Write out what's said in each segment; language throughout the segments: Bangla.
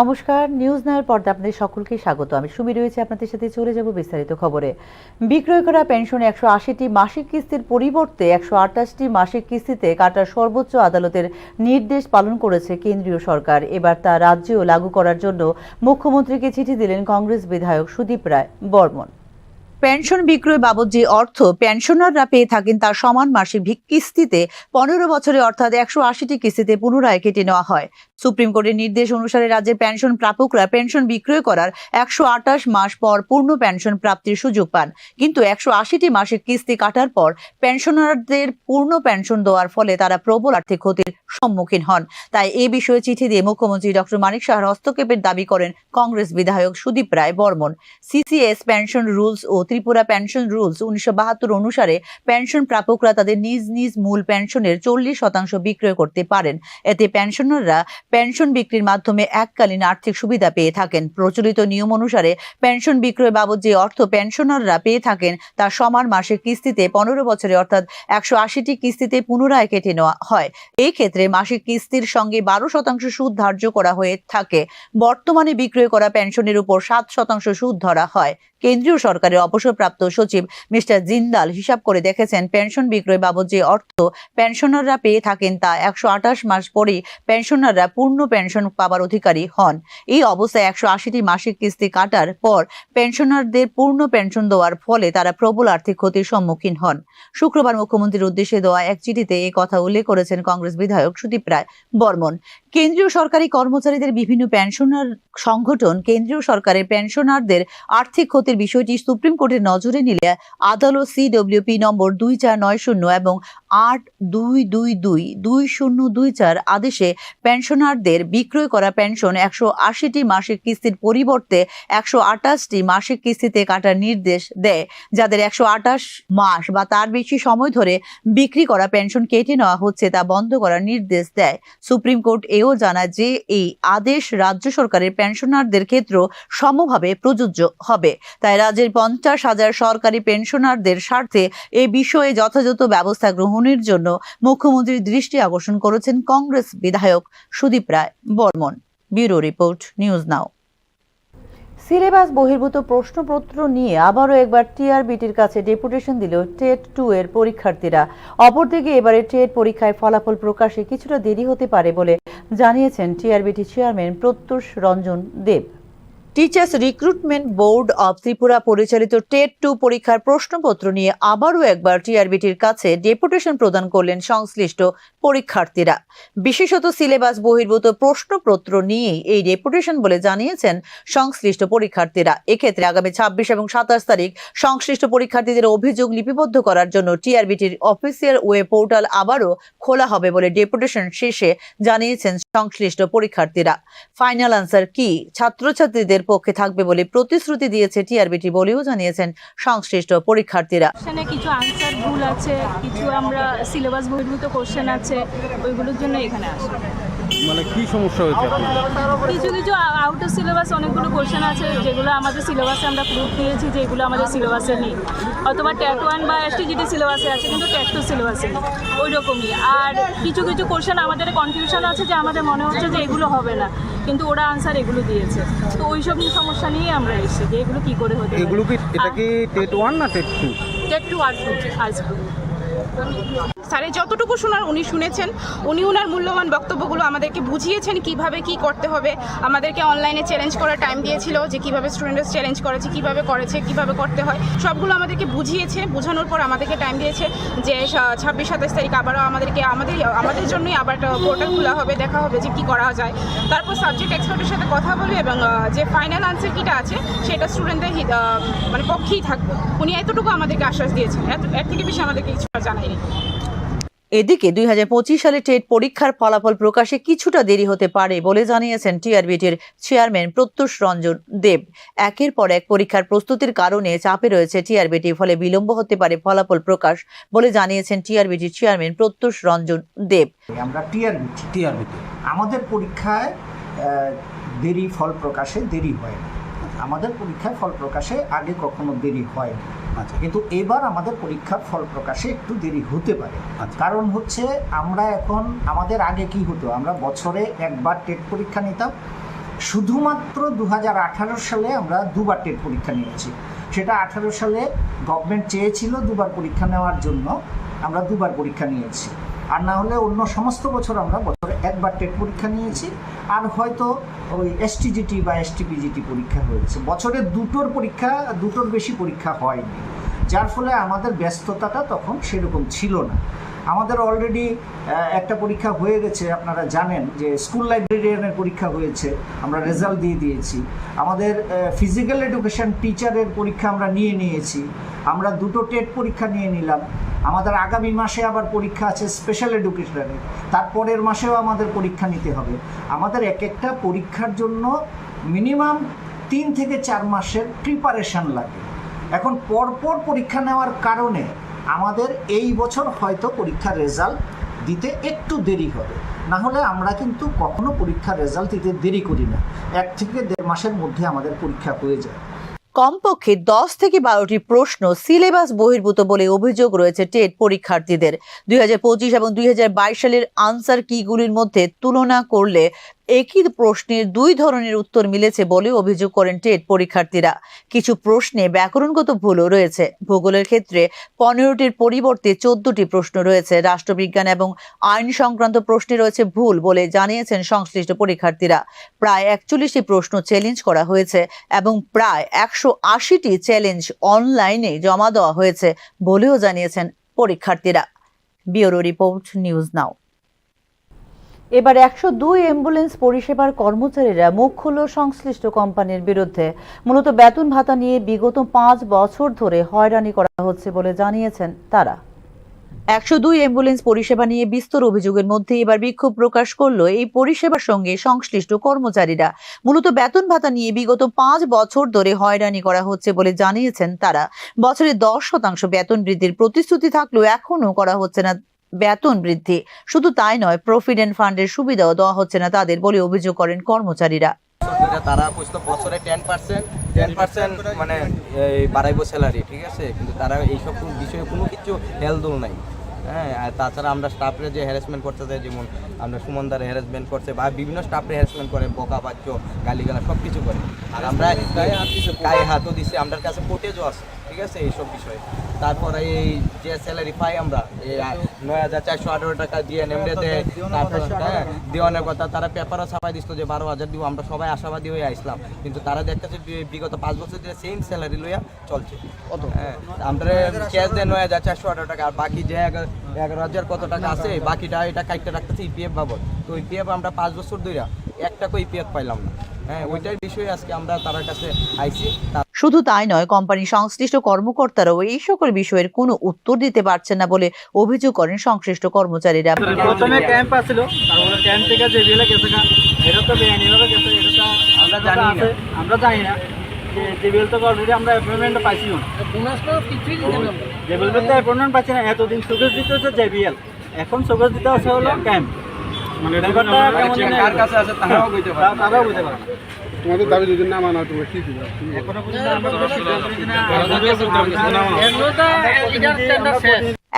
নমস্কার, নিউজ নাওয়ের পর্দা আপনাদের সকলকে স্বাগত। আমি সুমি রয়েছে আপনাদের সাথে। চলে যাব বিস্তারিত খবরে। বিক্রয় করা পেনশন 180টি মাসিক কিস্তির পরিবর্তে 128টি মাসিক কিস্তিতে কাটার সর্বোচ্চ আদালতের নির্দেশ পালন করেছে কেন্দ্রীয় সরকার। এবার তা রাজ্যেও লাগু করার জন্য মুখ্যমন্ত্রীকে চিঠি দিলেন কংগ্রেস বিধায়ক সুদীপ রায় বর্মন। পেনশন বিক্রয় বাবদ যে অর্থ পেনশনাররা পেয়ে থাকেন তার সমান মাসিক কিস্তিতে 15 বছরে অর্থাৎ 180টি কিস্তিতে পুনরায় কেটে নেওয়া হয়। সুপ্রিম কোর্টের নির্দেশ অনুসারে রাজ্যের পেনশন প্রাপকরা পেনশন বিক্রয় করার 128 মাস পর পূর্ণ পেনশন প্রাপ্তির সুযোগ পান, কিন্তু 180টি মাসিক কিস্তি কাটার পর পেনশনারদের পূর্ণ পেনশন দেওয়ার ফলে তারা প্রবল আর্থিক ক্ষতির সম্মুখীন হন। তাই এই বিষয়ে চিঠি দিয়ে মুখ্যমন্ত্রী ডক্টর মানিক সাহার হস্তক্ষেপের দাবি করেন কংগ্রেস বিধায়ক Sudip Roy Barman. CCS pension rules ও ত্রিপুরা পেনশন রুলস 1972 অনুসারে পেনশন প্রাপকরা তাদের নিজ নিজ মূল পেনশনের 40% বিক্রয় করতে পারেন। এতে পেনশনাররা পেনশন বিক্রির মাধ্যমে এককালীন আর্থিক সুবিধা পেয়ে থাকেন। প্রচলিত নিয়ম অনুসারে পেনশন বিক্রয় বাবদ যে অর্থ পেনশনাররা পেয়ে থাকেন তার সমান মাসিক কিস্তিতে 15 বছরে অর্থাৎ 180টি কিস্তিতে পুনরায় কেটে নেওয়া হয়। এই ক্ষেত্রে মাসিক কিস্তির সঙ্গে 12% সুদ ধার্য করা হয়ে থাকে। বর্তমানে বিক্রয় করা পেনশনের উপর 7% সুদ ধরা হয়। কেন্দ্রীয় সরকারের অবসরপ্রাপ্ত সচিব মিস্টার জিন্দাল হিসাব করে দেখেছেন, পেনশন বিক্রয় বাবদ যে অর্থ পেনশনাররা পেয়ে থাকেন তা 128 মাস পরেই পেনশনাররা পূর্ণ পেনশন পাবার অধিকারী হন। এই অবস্থায় 180টি মাসিক কিস্তি কাটার পর পেনশনারদের পূর্ণ পেনশন দেওয়ার ফলে তারা প্রবল আর্থিক ক্ষতির সম্মুখীন হন। শুক্রবার মুখ্যমন্ত্রীর উদ্দেশ্যে দেওয়া এক চিঠিতে এই কথা উল্লেখ করেছেন কংগ্রেস বিধায়ক সুদীপ রায় বর্মন। কেন্দ্রীয় সরকারি কর্মচারীদের বিভিন্ন পেনশনার সংগঠন কেন্দ্রীয় সরকারের পেনশনারদের আর্থিক ক্ষতির বিষয়টি সুপ্রিম কোর্টের নজরে নিলে আদালত CWP নম্বর 2490 এবং 8222-2024 আদেশে পেনশনারদের বিক্রয় করা পেনশন 180টি মাসিক কিস্তির পরিবর্তে 128টি মাসিক কিস্তিতে কাটার নির্দেশ দেয়। যাদের 128 মাস বা তার বেশি সময় ধরে বিক্রি করা পেনশন কেটে নেওয়া হচ্ছে তা বন্ধ করার নির্দেশ দেয়। সুপ্রিম কোর্ট এও জানায় যে এই আদেশ রাজ্য সরকারের পেনশনারদের ক্ষেত্রেও সমভাবে প্রযোজ্য হবে। তাই রাজ্যের 50,000 সরকারি পেনশনারদের স্বার্থে এই বিষয়ে যথাযথ ব্যবস্থা গ্রহণের জন্য মুখ্যমন্ত্রীর দৃষ্টি আকর্ষণ করেছেন কংগ্রেস বিধায়ক Sudip Roy Barman. Bureau report, news now. Syllabus বহির্ভূত প্রশ্নপত্র নিয়ে আবারও একবার টিআরবিটির কাছে ডেপুটেশন দিল টেট 2 এর পরীক্ষার্থীরা। অপরদিকে এবারে টেট পরীক্ষায় ফলাফল প্রকাশে কিছুটা দেরি হতে পারে বলে জানিয়েছেন TRBT chairman Pratyush Ranjan Deb. Teachers recruitment board of Tripura পরিচালিত টেট 2 পরীক্ষার প্রশ্নপত্র নিয়ে আবারও একবার টিআরবিটির কাছে ডেপুটেশন প্রদান করলেন সংশ্লিষ্ট পরীক্ষার্থীরা। বিশেষত সিলেবাস বহির্ভূত প্রশ্নপত্র নিয়ে এই ডেপুটেশন বলে জানিয়েছেন সংশ্লিষ্ট পরীক্ষার্থীরা। এক্ষেত্রে আগামী 26 এবং 27 তারিখ সংশ্লিষ্ট পরীক্ষার্থীদের অভিযোগ লিপিবদ্ধ করার জন্য টিআরবিটির অফিসিয়াল ওয়েব পোর্টাল আবারও খোলা হবে বলে ডেপুটেশন শেষে জানিয়েছেন সংশ্লিষ্ট পরীক্ষার্থীরা। ফাইনাল আনসার কি ছাত্রছাত্রীদের পক্ষে থাকবে বলে প্রতিশ্রুতি দিয়েছে টিআরবিটি বলেও জানিয়েছেন সংশ্লিষ্ট পরীক্ষার্থীরা। কিছু আনসার ভুল আছে, কিছু আমরা সিলেবাস বহির্ভূত কোশ্চেন আছে, ওইগুলোর জন্য এখানে আসি। মানে কি সমস্যা হয়েছে? কিছু কিছু আউট অফ সিলেবাস অনেকগুলো কোশ্চেন আছে যেগুলো আমাদের সিলেবাসে আমরা প্রুফ দিয়েছি যে এগুলো আমাদের সিলেবাসে নেই, অথবা ট্যাট 1 বা STGT সিলেবাসে আছে কিন্তু ট্যাট 2 সিলেবাসে নেই, ওই রকমই। আর কিছু কিছু কোশ্চেন আমাদের কনফিউশন আছে যে আমাদের মনে হচ্ছে যে এগুলো হবে না, কিন্তু ওরা আনসার এগুলো দিয়েছে। তো ওইসব সমস্যা নিয়ে আমরা এসেছি যে এগুলো কি করে হতে পারে। এগুলো কি এটা কি টেট 1 না টেট 2? ট্যাট 2 আর 2 আসবে। স্যারে যতটুকু শোনার উনি শুনেছেন, উনি ওনার মূল্যবান বক্তব্যগুলো আমাদেরকে বুঝিয়েছেন কিভাবে কি করতে হবে। আমাদেরকে অনলাইনে চ্যালেঞ্জ করার টাইম দিয়েছিল যে কিভাবে স্টুডেন্টরা চ্যালেঞ্জ করেছে, কিভাবে করেছে, কিভাবে করতে হয়, সবগুলো আমাদেরকে বুঝিয়েছে। বোঝানোর পর আমাদেরকে টাইম দিয়েছে যে 26-27 তারিখ আবারও আমাদের জন্যই আবার একটা পোর্টাল খোলা হবে, দেখা হবে যে কী করা যায়। তারপর সাবজেক্ট এক্সপার্টের সাথে কথা বলবে এবং যে ফাইনাল আনসার কিটা আছে সেটা স্টুডেন্টদের মানে পক্ষেই থাকবে। উনি এতটুকু আমাদেরকে আশ্বাস দিয়েছেন, এর থেকে বেশি আমাদেরকে কিছু জানায়নি। এদিকে 2025 সালে টেট পরীক্ষার ফলাফল প্রকাশে কিছুটা দেরি হতে পারে বলে জানিয়েছেন টিআরবিটির চেয়ারম্যান প্রত্যুষ রঞ্জন দেব। একের পর এক পরীক্ষার প্রস্তুতির কারণে চাপে রয়েছে টিআরবিটি, ফলে বিলম্ব হতে পারে ফলাফল প্রকাশ বলে জানিয়েছেন টিআরবিটির চেয়ারম্যান প্রত্যুষ রঞ্জন দেব। আমরা টিআরবিটি আমাদের পরীক্ষায় দেরি ফল প্রকাশে দেরি হয়, আমাদের পরীক্ষায় ফল প্রকাশে আগে কখনো দেরি হয়। আচ্ছা, কিন্তু এবার আমাদের পরীক্ষার ফল প্রকাশে একটু দেরি হতে পারে। কারণ হচ্ছে আমাদের আগে কি হতো, আমরা বছরে একবার টেট পরীক্ষা নিতাম শুধুমাত্র 2018 সালে আমরা দুবার টেট পরীক্ষা নিয়েছি। সেটা 18 সালে গভর্নমেন্ট চেয়েছিল দুবার পরীক্ষা নেওয়ার জন্য, আমরা দুবার পরীক্ষা নিয়েছি। আর না হলে অন্য সমস্ত বছর আমরা বছরে একবার টেট পরীক্ষা নিয়েছি, আর হয়তো ওই এসটিজিটি বা এসটিপিজিটি পরীক্ষা হয়েছে। বছরে দুটোর বেশি পরীক্ষা হয়নি, যার ফলে আমাদের ব্যস্ততাটা তখন সেরকম ছিল না। আমাদের অলরেডি একটা পরীক্ষা হয়ে গেছে, আপনারা জানেন যে স্কুল লাইব্রেরিয়ানের পরীক্ষা হয়েছে, আমরা রেজাল্ট দিয়ে দিয়েছি। আমাদের ফিজিক্যাল এডুকেশন টিচারের পরীক্ষা আমরা নিয়েছি। আমরা দুটো টেট পরীক্ষা নিয়ে নিলাম। আমাদের আগামী মাসে আবার পরীক্ষা আছে স্পেশাল এডুকেশনের, তারপরের মাসেও আমাদের পরীক্ষা নিতে হবে। আমাদের এক একটা পরীক্ষার জন্য মিনিমাম 3 থেকে 4 মাসের প্রিপারেশন লাগে। এখন পরপর পরীক্ষা নেওয়ার কারণে আমাদের এই বছর হয়তো পরীক্ষার রেজাল্ট দিতে একটু দেরি হবে, না হলে আমরা কিন্তু কখনো পরীক্ষার রেজাল্ট দিতে দেরি করি না। 1 থেকে 1.5 মাসের মধ্যে আমাদের পরীক্ষা হয়ে যায়। কমপক্ষে 10 থেকে 12টি প্রশ্ন সিলেবাস বহির্ভূত বলে অভিযোগ রয়েছে টেট পরীক্ষার্থীদের। 2025 এবং 2022 সালের আনসার কিগুলির মধ্যে তুলনা করলে একই প্রশ্নের 2 ধরনের উত্তর মিলেছে বলে অভিযোগ করেন টেট পরীক্ষার্থীরা। কিছু প্রশ্নে ব্যাকরণগত ভুলও রয়েছে। ভূগোলের ক্ষেত্রে 15টির পরিবর্তে 14টি প্রশ্ন রয়েছে। রাষ্ট্রবিজ্ঞান এবং আইন সংক্রান্ত প্রশ্নে রয়েছে ভুল বলে জানিয়েছেন সংশ্লিষ্ট পরীক্ষার্থীরা। প্রায় 41টি প্রশ্ন চ্যালেঞ্জ করা হয়েছে এবং প্রায় 180টি চ্যালেঞ্জ অনলাইনে জমা দেওয়া হয়েছে বলেও জানিয়েছেন পরীক্ষার্থীরা। Bureau report, news now. এবার 102 অ্যাম্বুলেন্স পরিষেবার কর্মচারীরা মুখ খুলল সংশ্লিষ্ট কোম্পানির বিরুদ্ধে। মূলত বেতন ভাতা নিয়ে বিগত 5 বছর ধরে হয়রানি করা হচ্ছে বলে জানিয়েছেন তারা। 102 অ্যাম্বুলেন্স পরিষেবা নিয়ে বিস্তর অভিযোগের মধ্যে এবার বিক্ষোভ প্রকাশ করল এই পরিষেবার সঙ্গে সংশ্লিষ্ট কর্মচারীরা। মূলত বেতন ভাতা নিয়ে বিগত 5 বছর ধরে হয়রানি করা হচ্ছে বলে জানিয়েছেন তারা। বছরে 10% বেতন বৃদ্ধির প্রতিশ্রুতি থাকলেও এখনো করা হচ্ছে না বেতন বৃদ্ধি। শুধু তাই নয়, প্রভিডেন্ট ফান্ডের সুবিধাও দেওয়া হচ্ছে না তাদের বলে অভিযোগ করেন কর্মচারীরা। তারা কইতো বছরে 10% মানে বাড়াইবো স্যালারি, ঠিক আছে, কিন্তু তারা এইসব বিষয়ে কোনো কিছু হেলদোল নাই। হ্যাঁ, আর তাছাড়া আমরা স্টাফরে যে হ্যারাসমেন্ট করতে চাই, যেমন আমরা সুমনদারে হ্যারাসমেন্ট করছে বা বিভিন্ন স্টাফরে হ্যারাসমেন্ট করে, বকা বাচ্চ গালিগালা সব কিছু করে। আর আমরা গায়ে হাতও দিচ্ছি, আমাদের কাছে ফুটেজও আছে, ঠিক আছে, এইসব বিষয়ে। তারপরে এই যে স্যালারি পাই আমরা, এই 9,418 টাকা দিয়ে নেমড়ে দেয়, তারপর দেওয়ানোর কথা, তারা পেপারও ছাপাই দিত যে 12,000 দিব। আমরা সবাই আশাবাদী হয়ে আসলাম, কিন্তু তারা দেখতেছে বিগত 5 বছর ধরে সেম স্যালারি লইয়া চলছে। হ্যাঁ, আমরা ক্যাশ দেয় 9,418 টাকা, আর বাকি যে 11,000 কত টাকা আছে বাকিটা এটা কাটতে রাখতেছে ইপিএফ বাবদ। তো ইপিএফ আমরা 5 বছর ধরে একটা করে ইপিএফ পাইলাম না। হ্যাঁ, ওইটার বিষয়ে আজকে আমরা তার কাছে আইছি। শুধু তাই নয়, কোম্পানির সংশ্লিষ্ট কর্মকর্তারাও এই সকল বিষয়ের কোনো উত্তর দিতে পারছেন না বলে অভিযোগ করেন সংশ্লিষ্ট কর্মচারীরা। প্রথমে ক্যাম্প আসছিল, তারপরে ক্যাম্প থেকে যে বিলে গেছে, এটা তো বেআইনিভাবে গেছে, এটা তো আমরা জানি না যে জেবিএল তো অলরেডি আমরা অ্যাপয়েন্টমেন্ট পাইছি না, জেবিএল তো অ্যাপয়েন্টমেন্ট পাচ্ছি না। এতদিন সুযোগ দিতে হচ্ছে জেবিএল, এখন সুযোগ দিতে হচ্ছে হলো ক্যাম্প। মানে কার কাছে আছে তারাও বুঝতে পারে। তোমাদের দাবি যদি না মানা তোমরা কি দিবে? এখনো পর্যন্ত আমরা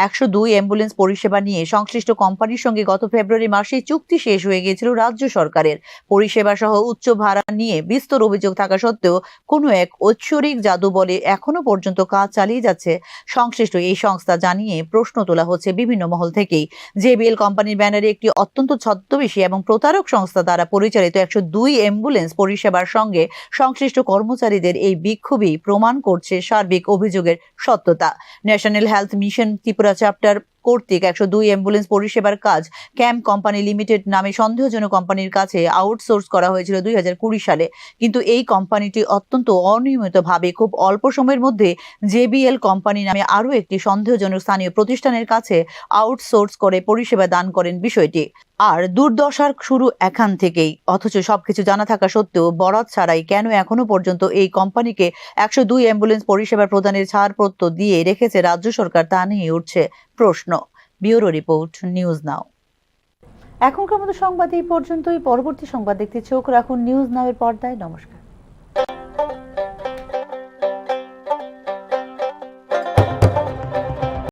102 অ্যাম্বুলেন্স পরিষেবা নিয়ে সংশ্লিষ্ট কোম্পানির সঙ্গে গত ফেব্রুয়ারি মাসে চুক্তি শেষ হয়ে গিয়েছিল রাজ্য সরকারের। পরিষেবা সহ উচ্চ ভাড়া নিয়ে বিস্তর অভিযোগ থাকা সত্ত্বেও কোনো এক ঐশ্বরিক জাদু বলে এখনো পর্যন্ত কাজ চালিয়ে যাচ্ছে সংশ্লিষ্ট এই সংস্থা জানিয়ে প্রশ্ন তোলা হচ্ছে বিভিন্ন মহল থেকেই। জেবিএল কোম্পানির ব্যানারে একটি অত্যন্ত ছদ্মবেশী এবং প্রতারক সংস্থা দ্বারা পরিচালিত 102 অ্যাম্বুলেন্স পরিষেবার সঙ্গে সংশ্লিষ্ট কর্মচারীদের এই বিক্ষোভই প্রমাণ করছে সার্বিক অভিযোগের সত্যতা। National health mission Tripura chapter কর্তৃক 102 অ্যাম্বুলেন্স পরিষেবার কাজ ক্যাম্প কোম্পানি লিমিটেড নামে সন্দেহজনক কোম্পানির কাছে আউটসোর্স করা হয়েছিল 2020 সালে। কিন্তু এই কোম্পানিটি অত্যন্ত অনিয়মিতভাবে খুব অল্প সময়ের মধ্যে জেবিএল কোম্পানি নামে আরও একটি সন্দেহজনক স্থানীয় প্রতিষ্ঠানের কাছে আউটসোর্স করে পরিষেবা দান করেন বিষয়টি। আর দুর্দশার শুরু এখান থেকেই। অথচ সবকিছু জানা থাকা সত্ত্বেও বরাত ছাড়াই কেন এখনো পর্যন্ত এই কোম্পানিকে 102 অ্যাম্বুলেন্স পরিষেবা প্রদানের ছাড়পত্র দিয়ে রেখেছে রাজ্য সরকার তা নিয়ে উঠছে প্রশ্ন। ব্যুরো রিপোর্ট, নিউজ নাও। এখনকার মতো সংবাদ এই পর্যন্তই। পরবর্তী সংবাদ দেখতে চোখ রাখুন নিউজ নাও এর পর্দায়। নমস্কার।